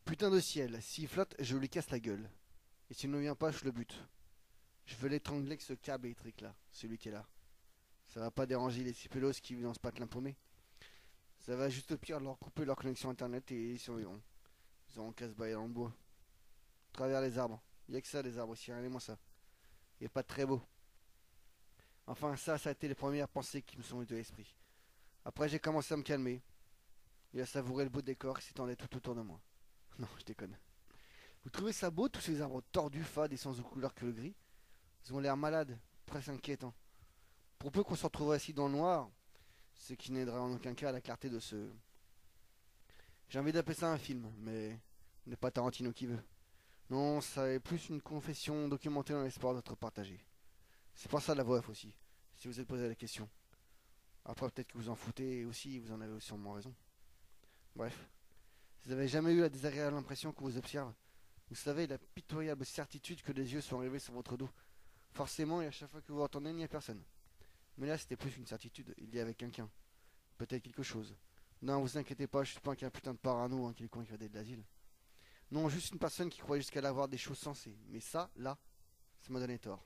Putain de ciel, s'il flotte, je lui casse la gueule. Et s'il ne vient pas, je le bute. Je veux l'étrangler avec ce câble électrique là, celui qui est là. Ça va pas déranger les cipelos qui vivent dans ce patelin paumé. Ça va juste au pire leur couper leur connexion internet et ils survivront. Ils auront qu'à se balader dans le bois. À travers les arbres. Y'a que ça les arbres aussi, regardez-moi ça. Il est pas très beau. Enfin ça a été les premières pensées qui me sont venues de l'esprit. Après j'ai commencé à me calmer et à savourer le beau décor qui s'étendait tout autour de moi. Non, je déconne. Vous trouvez ça beau tous ces arbres tordus, fades et sans autre couleur que le gris? Ils ont l'air malades, presque inquiétants. Pour peu qu'on se retrouve assis dans le noir, ce qui n'aidera en aucun cas à la clarté de ce... J'ai envie d'appeler ça un film, mais ce n'est pas Tarantino qui veut. Non, ça est plus une confession documentée dans l'espoir d'être partagée. C'est pour ça la voix off aussi, si vous êtes posé la question. Après peut-être que vous en foutez et aussi, vous en avez sûrement raison. Bref, vous n'avez jamais eu la désagréable impression qu'on vous observe? Vous savez, la pitoyable certitude que les yeux sont rivés sur votre dos. Forcément, et à chaque fois que vous entendez, il n'y a personne. Mais là, c'était plus une certitude, il y avait quelqu'un. Peut-être quelque chose. Non, vous inquiétez pas, je suis pas qu'un putain de parano, hein, quelqu'un qui va de l'asile. Non, juste une personne qui croyait jusqu'à avoir des choses sensées. Mais ça, là, ça m'a donné tort.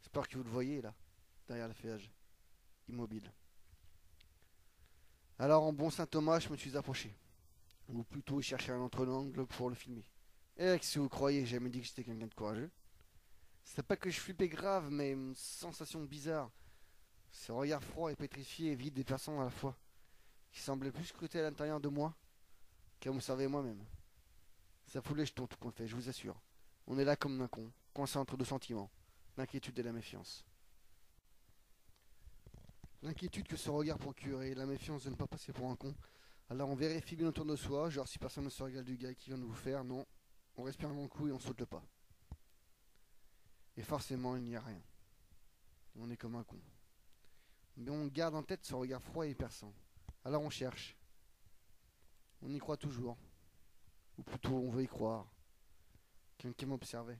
J'espère que vous le voyez, là, derrière le feuillage, immobile. Alors, en bon Saint Thomas, je me suis approché. Ou plutôt, chercher un autre angle pour le filmer. Et si vous croyez, j'ai jamais dit que j'étais quelqu'un de courageux. C'était pas que je flippais grave, mais une sensation bizarre. Ce regard froid et pétrifié et vide des personnes à la fois, qui semblait plus scruter à l'intérieur de moi qu'à m'observer moi-même. Ça fout les jetons tout compte fait, je vous assure. On est là comme un con, coincé entre deux sentiments, l'inquiétude et la méfiance. L'inquiétude que ce regard procure et la méfiance de ne pas passer pour un con. Alors on vérifie bien autour de soi, genre si personne ne se regarde du gars qui vient de vous faire, non. On respire un grand coup et on saute le pas. Et forcément il n'y a rien. On est comme un con. Mais on garde en tête ce regard froid et perçant. Alors on cherche. On y croit toujours. Ou plutôt on veut y croire. Quelqu'un m'observait.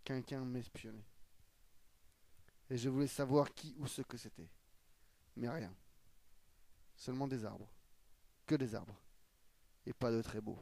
Quelqu'un m'espionnait. Et je voulais savoir qui ou ce que c'était. Mais rien. Seulement des arbres. Que des arbres. Et pas de très beaux.